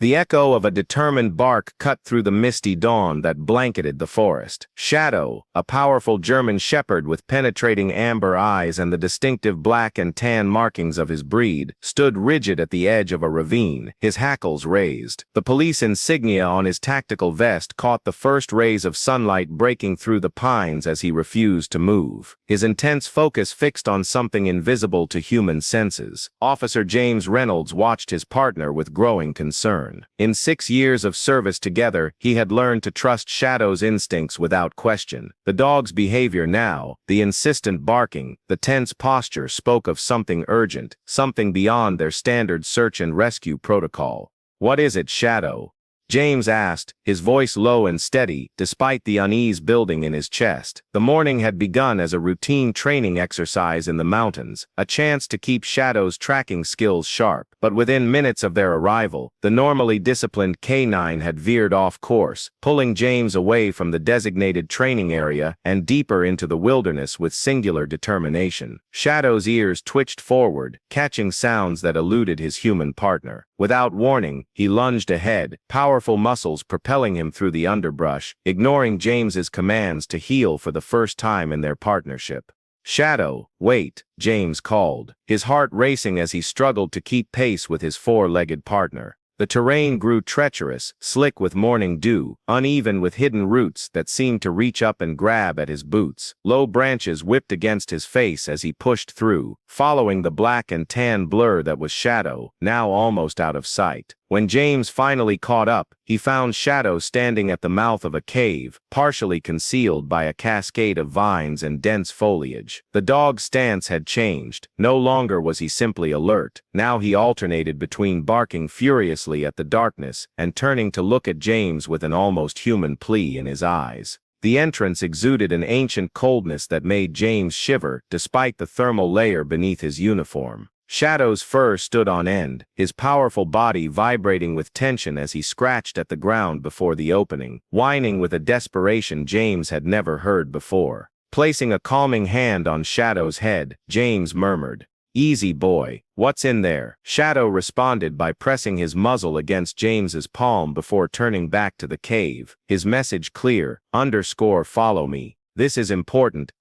The echo of a determined bark cut through the misty dawn that blanketed the forest. Shadow, a powerful German shepherd with penetrating amber eyes and the distinctive black and tan markings of his breed, stood rigid at the edge of a ravine, his hackles raised. The police insignia on his tactical vest caught the first rays of sunlight breaking through the pines as he refused to move, his intense focus fixed on something invisible to human senses. Officer James Reynolds watched his partner with growing concern. In 6 years of service together, he had learned to trust Shadow's instincts without question. The dog's behavior now, the insistent barking, the tense posture spoke of something urgent, something beyond their standard search and rescue protocol. "What is it, Shadow?" James asked, his voice low and steady, despite the unease building in his chest. The morning had begun as a routine training exercise in the mountains, a chance to keep Shadow's tracking skills sharp. But within minutes of their arrival, the normally disciplined canine had veered off course, pulling James away from the designated training area and deeper into the wilderness with singular determination. Shadow's ears twitched forward, catching sounds that eluded his human partner. Without warning, he lunged ahead, powerful muscles propelling him through the underbrush, ignoring James's commands to heel for the first time in their partnership. "Shadow, wait," James called, his heart racing as he struggled to keep pace with his four-legged partner. The terrain grew treacherous, slick with morning dew, uneven with hidden roots that seemed to reach up and grab at his boots. Low branches whipped against his face as he pushed through, following the black and tan blur that was Shadow, now almost out of sight. When James finally caught up, he found Shadow standing at the mouth of a cave, partially concealed by a cascade of vines and dense foliage. The dog's stance had changed. No longer was he simply alert. Now he alternated between barking furiously at the darkness and turning to look at James with an almost human plea in his eyes. The entrance exuded an ancient coldness that made James shiver despite the thermal layer beneath his uniform. Shadow's fur stood on end, his powerful body vibrating with tension as he scratched at the ground before the opening, whining with a desperation James had never heard before. Placing a calming hand on Shadow's head, James murmured, "Easy, boy, what's in there?" Shadow responded by pressing his muzzle against James's palm before turning back to the cave, his message clear, "Follow me. This is important,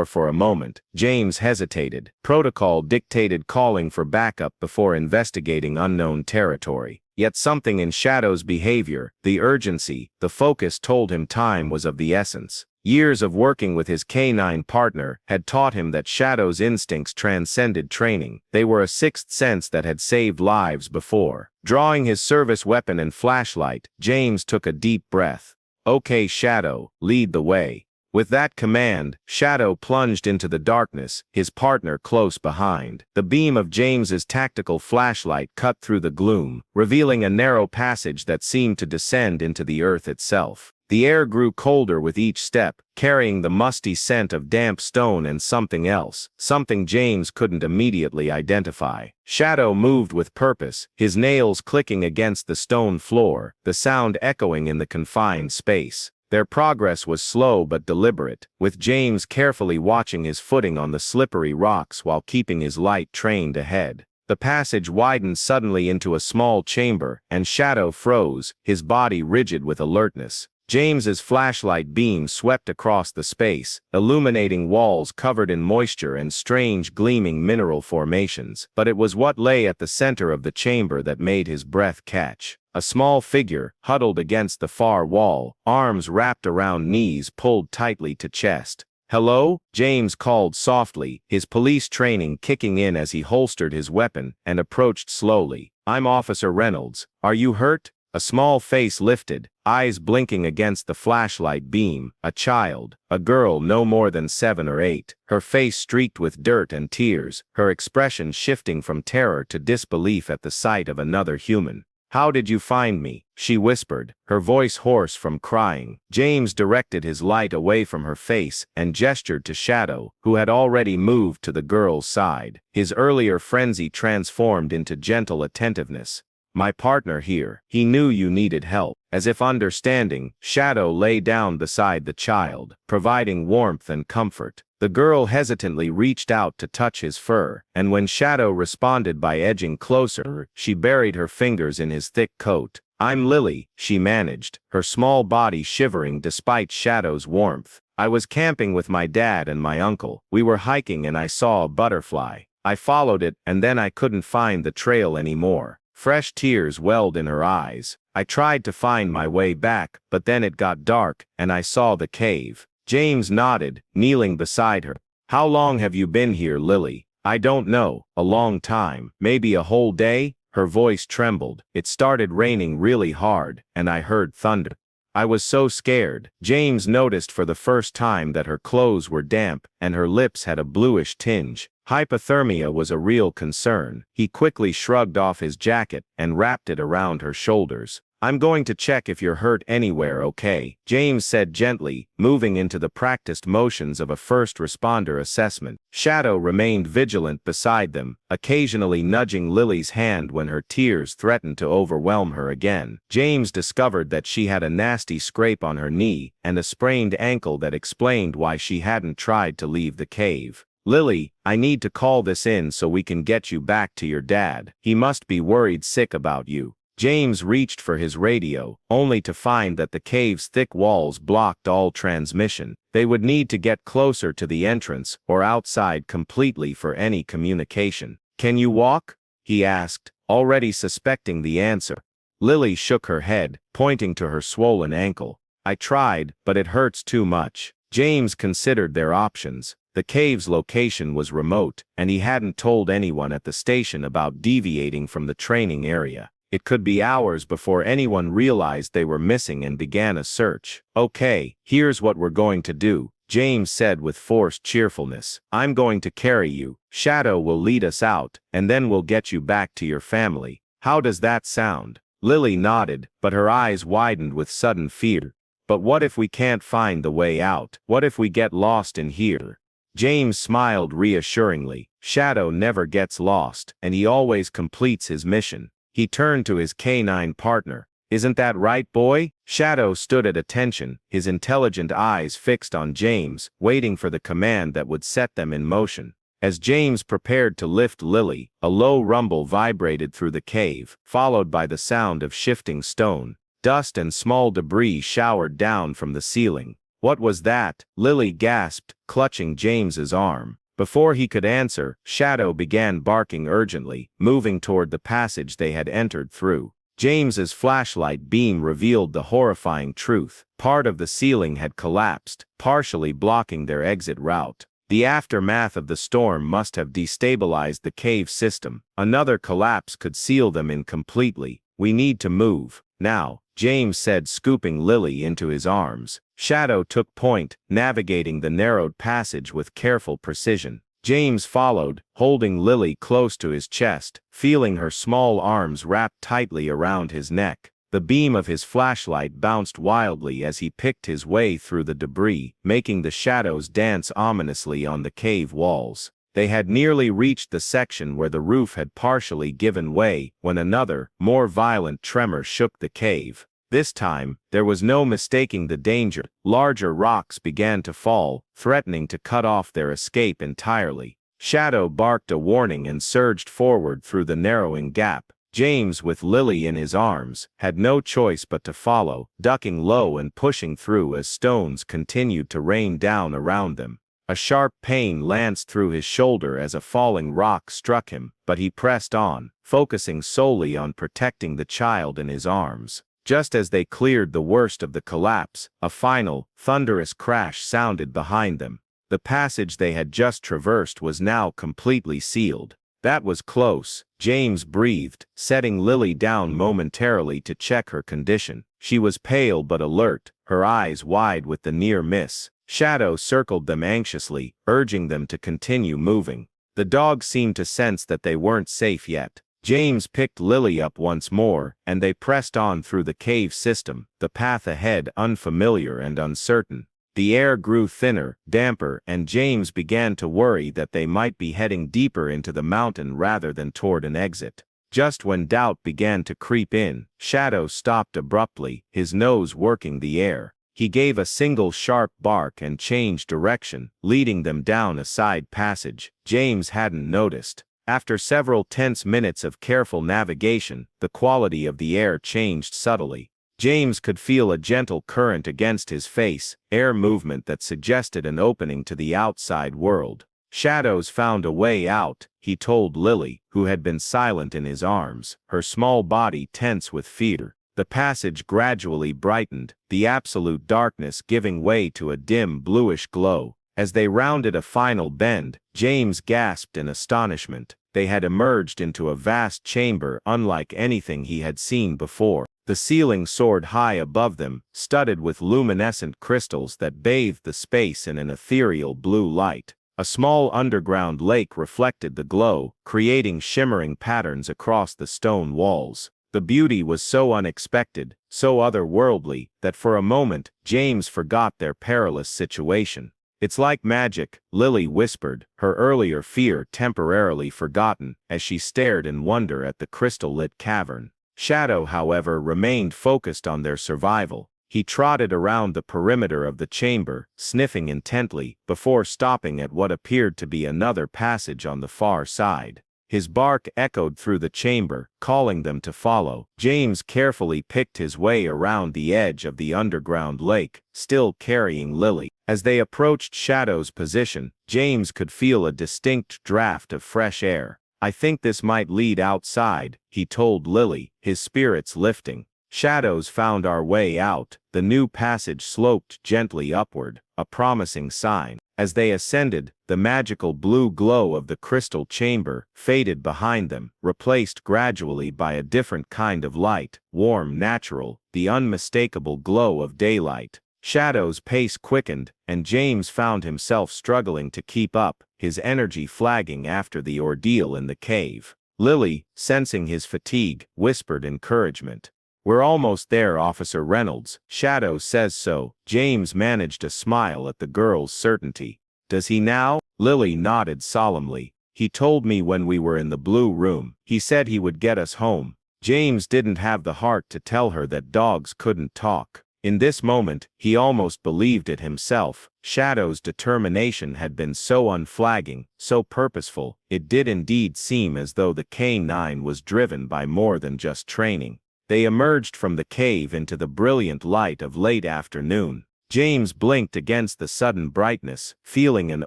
For a moment, James hesitated. Protocol dictated calling for backup before investigating unknown territory. Yet something in Shadow's behavior, the urgency, the focus told him time was of the essence. Years of working with his canine partner had taught him that Shadow's instincts transcended training. They were a sixth sense that had saved lives before. Drawing his service weapon and flashlight, James took a deep breath. "Okay, Shadow, lead the way." With that command, Shadow plunged into the darkness, his partner close behind. The beam of James's tactical flashlight cut through the gloom, revealing a narrow passage that seemed to descend into the earth itself. The air grew colder with each step, carrying the musty scent of damp stone and something else, something James couldn't immediately identify. Shadow moved with purpose, his nails clicking against the stone floor, the sound echoing in the confined space. Their progress was slow but deliberate, with James carefully watching his footing on the slippery rocks while keeping his light trained ahead. The passage widened suddenly into a small chamber, and Shadow froze, his body rigid with alertness. James's flashlight beam swept across the space, illuminating walls covered in moisture and strange gleaming mineral formations. But it was what lay at the center of the chamber that made his breath catch. A small figure, huddled against the far wall, arms wrapped around knees pulled tightly to chest. "Hello?" James called softly, his police training kicking in as he holstered his weapon and approached slowly. "I'm Officer Reynolds. Are you hurt?" A small face lifted, eyes blinking against the flashlight beam. A child, a girl no more than 7 or 8, her face streaked with dirt and tears, her expression shifting from terror to disbelief at the sight of another human. "How did you find me?" she whispered, her voice hoarse from crying. James directed his light away from her face and gestured to Shadow, who had already moved to the girl's side. His earlier frenzy transformed into gentle attentiveness. My partner here. He knew you needed help. As if understanding, Shadow lay down beside the child, providing warmth and comfort. The girl hesitantly reached out to touch his fur, and when Shadow responded by edging closer, she buried her fingers in his thick coat. "I'm Lily," she managed, her small body shivering despite Shadow's warmth. "I was camping with my dad and my uncle. We were hiking and I saw a butterfly. I followed it, and then I couldn't find the trail anymore." Fresh tears welled in her eyes. "I tried to find my way back, but then it got dark, and I saw the cave." James nodded, kneeling beside her. "How long have you been here, Lily?" "I don't know. A long time. Maybe a whole day?" Her voice trembled. "It started raining really hard, and I heard thunder. I was so scared." James noticed for the first time that her clothes were damp, and her lips had a bluish tinge. Hypothermia was a real concern. He quickly shrugged off his jacket and wrapped it around her shoulders. "I'm going to check if you're hurt anywhere, okay?" James said gently, moving into the practiced motions of a first responder assessment. Shadow remained vigilant beside them, occasionally nudging Lily's hand when her tears threatened to overwhelm her again. James discovered that she had a nasty scrape on her knee and a sprained ankle that explained why she hadn't tried to leave the cave. "Lily, I need to call this in so we can get you back to your dad. He must be worried sick about you." James reached for his radio, only to find that the cave's thick walls blocked all transmission. They would need to get closer to the entrance or outside completely for any communication. "Can you walk?" he asked, already suspecting the answer. Lily shook her head, pointing to her swollen ankle. "I tried, but it hurts too much." James considered their options. The cave's location was remote, and he hadn't told anyone at the station about deviating from the training area. It could be hours before anyone realized they were missing and began a search. "Okay, here's what we're going to do," James said with forced cheerfulness. "I'm going to carry you. Shadow will lead us out, and then we'll get you back to your family. How does that sound?" Lily nodded, but her eyes widened with sudden fear. "But what if we can't find the way out? What if we get lost in here?" James smiled reassuringly. "Shadow never gets lost, and he always completes his mission." He turned to his canine partner. "Isn't that right, boy?" Shadow stood at attention, his intelligent eyes fixed on James, waiting for the command that would set them in motion. As James prepared to lift Lily, a low rumble vibrated through the cave, followed by the sound of shifting stone. Dust and small debris showered down from the ceiling. "What was that?" Lily gasped, clutching James's arm. Before he could answer, Shadow began barking urgently, moving toward the passage they had entered through. James's flashlight beam revealed the horrifying truth. Part of the ceiling had collapsed, partially blocking their exit route. The aftermath of the storm must have destabilized the cave system. Another collapse could seal them in completely. "We need to move now," James said, scooping Lily into his arms. Shadow took point, navigating the narrowed passage with careful precision. James followed, holding Lily close to his chest, feeling her small arms wrapped tightly around his neck. The beam of his flashlight bounced wildly as he picked his way through the debris, making the shadows dance ominously on the cave walls. They had nearly reached the section where the roof had partially given way when another, more violent tremor shook the cave. This time, there was no mistaking the danger. Larger rocks began to fall, threatening to cut off their escape entirely. Shadow barked a warning and surged forward through the narrowing gap. James, with Lily in his arms, had no choice but to follow, ducking low and pushing through as stones continued to rain down around them. A sharp pain lanced through his shoulder as a falling rock struck him, but he pressed on, focusing solely on protecting the child in his arms. Just as they cleared the worst of the collapse, a final, thunderous crash sounded behind them. The passage they had just traversed was now completely sealed. "That was close," James breathed, setting Lily down momentarily to check her condition. She was pale but alert, her eyes wide with the near miss. Shadow circled them anxiously, urging them to continue moving. The dog seemed to sense that they weren't safe yet. James picked Lily up once more, and they pressed on through the cave system, the path ahead unfamiliar and uncertain. The air grew thinner, damper, and James began to worry that they might be heading deeper into the mountain rather than toward an exit. Just when doubt began to creep in, Shadow stopped abruptly, his nose working the air. He gave a single sharp bark and changed direction, leading them down a side passage James hadn't noticed. After several tense minutes of careful navigation, the quality of the air changed subtly. James could feel a gentle current against his face, air movement that suggested an opening to the outside world. Shadows found a way out, he told Lily, who had been silent in his arms, her small body tense with fear. The passage gradually brightened, the absolute darkness giving way to a dim bluish glow. As they rounded a final bend, James gasped in astonishment. They had emerged into a vast chamber unlike anything he had seen before. The ceiling soared high above them, studded with luminescent crystals that bathed the space in an ethereal blue light. A small underground lake reflected the glow, creating shimmering patterns across the stone walls. The beauty was so unexpected, so otherworldly, that for a moment, James forgot their perilous situation. "It's like magic," Lily whispered, her earlier fear temporarily forgotten, as she stared in wonder at the crystal-lit cavern. Shadow, however, remained focused on their survival. He trotted around the perimeter of the chamber, sniffing intently, before stopping at what appeared to be another passage on the far side. His bark echoed through the chamber, calling them to follow. James carefully picked his way around the edge of the underground lake, still carrying Lily. As they approached Shadow's position, James could feel a distinct draft of fresh air. "I think this might lead outside," he told Lily, his spirits lifting. Shadows found our way out. The new passage sloped gently upward, a promising sign. As they ascended, the magical blue glow of the crystal chamber faded behind them, replaced gradually by a different kind of light, warm, natural, the unmistakable glow of daylight. Shadow's pace quickened, and James found himself struggling to keep up, his energy flagging after the ordeal in the cave. Lily, sensing his fatigue, whispered encouragement. "We're almost there, Officer Reynolds. Shadow says so." James managed a smile at the girl's certainty. "Does he now?" Lily nodded solemnly. "He told me when we were in the blue room. He said he would get us home." James didn't have the heart to tell her that dogs couldn't talk. In this moment, he almost believed it himself. Shadow's determination had been so unflagging, so purposeful, it did indeed seem as though the K-9 was driven by more than just training. They emerged from the cave into the brilliant light of late afternoon. James blinked against the sudden brightness, feeling an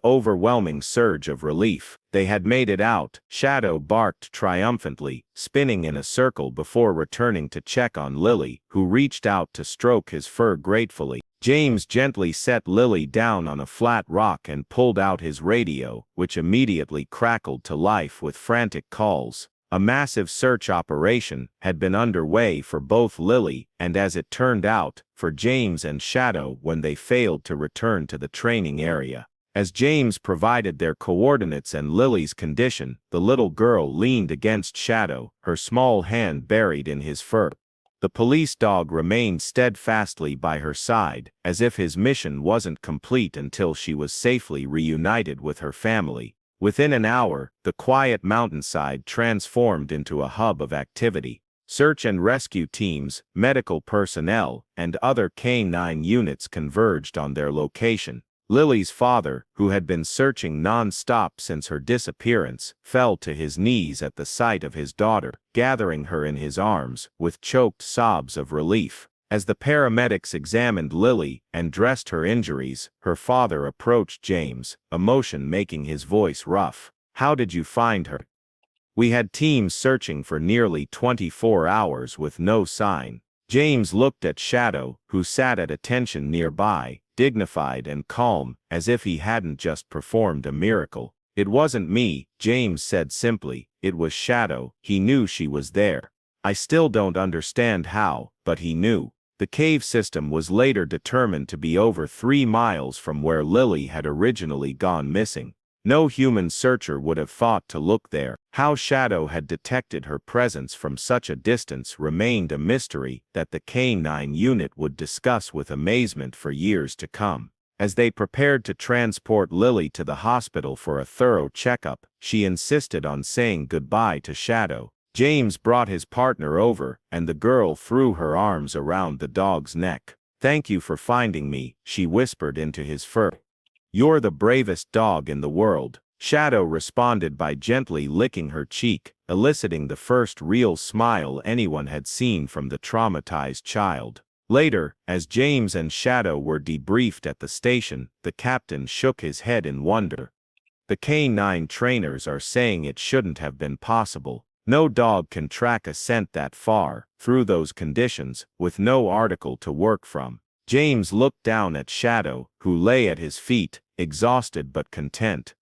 overwhelming surge of relief. They had made it out. Shadow barked triumphantly, spinning in a circle before returning to check on Lily, who reached out to stroke his fur gratefully. James gently set Lily down on a flat rock and pulled out his radio, which immediately crackled to life with frantic calls. A massive search operation had been underway for both Lily and, as it turned out, for James and Shadow when they failed to return to the training area. As James provided their coordinates and Lily's condition, the little girl leaned against Shadow, her small hand buried in his fur. The police dog remained steadfastly by her side, as if his mission wasn't complete until she was safely reunited with her family. Within an hour, the quiet mountainside transformed into a hub of activity. Search and rescue teams, medical personnel, and other K-9 units converged on their location. Lily's father, who had been searching non-stop since her disappearance, fell to his knees at the sight of his daughter, gathering her in his arms, with choked sobs of relief. As the paramedics examined Lily and dressed her injuries, her father approached James, emotion making his voice rough. "How did you find her?" "We had teams searching for nearly 24 hours with no sign." James looked at Shadow, who sat at attention nearby, dignified and calm, as if he hadn't just performed a miracle. "It wasn't me," James said simply. "It was Shadow. He knew she was there. I still don't understand how, but he knew." The cave system was later determined to be over 3 miles from where Lily had originally gone missing. No human searcher would have thought to look there. How Shadow had detected her presence from such a distance remained a mystery that the K-9 unit would discuss with amazement for years to come. As they prepared to transport Lily to the hospital for a thorough checkup, she insisted on saying goodbye to Shadow. James brought his partner over, and the girl threw her arms around the dog's neck. "Thank you for finding me," she whispered into his fur. "You're the bravest dog in the world." Shadow responded by gently licking her cheek, eliciting the first real smile anyone had seen from the traumatized child. Later, as James and Shadow were debriefed at the station, the captain shook his head in wonder. "The canine trainers are saying it shouldn't have been possible. No dog can track a scent that far, through those conditions, with no article to work from." James looked down at Shadow, who lay at his feet, exhausted but content.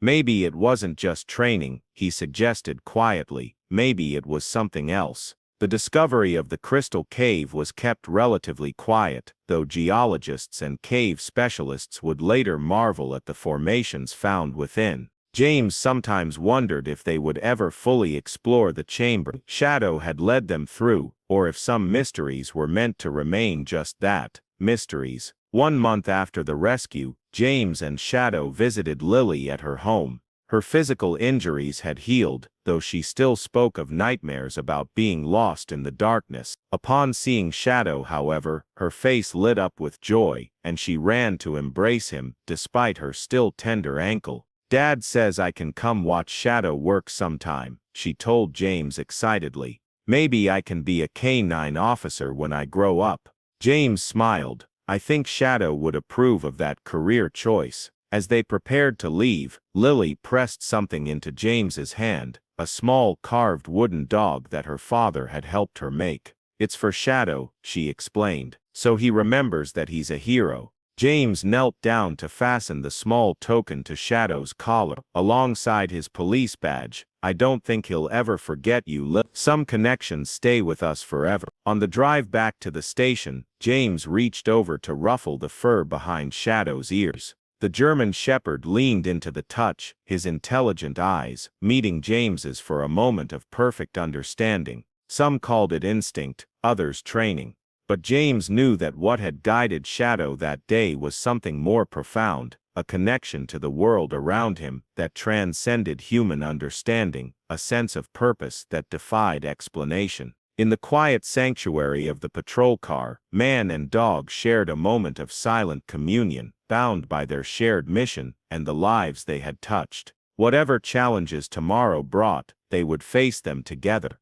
"Maybe it wasn't just training," he suggested quietly. "Maybe it was something else." The discovery of the crystal cave was kept relatively quiet, though geologists and cave specialists would later marvel at the formations found within. James sometimes wondered if they would ever fully explore the chamber Shadow had led them through, or if some mysteries were meant to remain just that, mysteries. 1 month after the rescue, James and Shadow visited Lily at her home. Her physical injuries had healed, though she still spoke of nightmares about being lost in the darkness. Upon seeing Shadow, however, her face lit up with joy, and she ran to embrace him, despite her still tender ankle. "Dad says I can come watch Shadow work sometime," she told James excitedly. "Maybe I can be a canine officer when I grow up." James smiled. "I think Shadow would approve of that career choice." As they prepared to leave, Lily pressed something into James's hand, a small carved wooden dog that her father had helped her make. "It's for Shadow," she explained, "so he remembers that he's a hero." James knelt down to fasten the small token to Shadow's collar, alongside his police badge. "I don't think he'll ever forget you, Lily. Some connections stay with us forever." On the drive back to the station, James reached over to ruffle the fur behind Shadow's ears. The German shepherd leaned into the touch, his intelligent eyes meeting James's for a moment of perfect understanding. Some called it instinct, others training. But James knew that what had guided Shadow that day was something more profound, a connection to the world around him that transcended human understanding, a sense of purpose that defied explanation. In the quiet sanctuary of the patrol car, man and dog shared a moment of silent communion, bound by their shared mission and the lives they had touched. Whatever challenges tomorrow brought, they would face them together.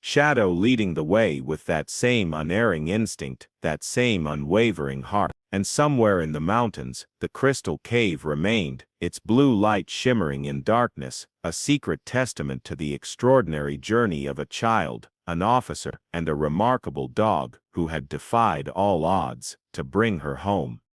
Shadow leading the way with that same unerring instinct, that same unwavering heart. And somewhere in the mountains, the crystal cave remained, its blue light shimmering in darkness, a secret testament to the extraordinary journey of a child, an officer, and a remarkable dog who had defied all odds to bring her home.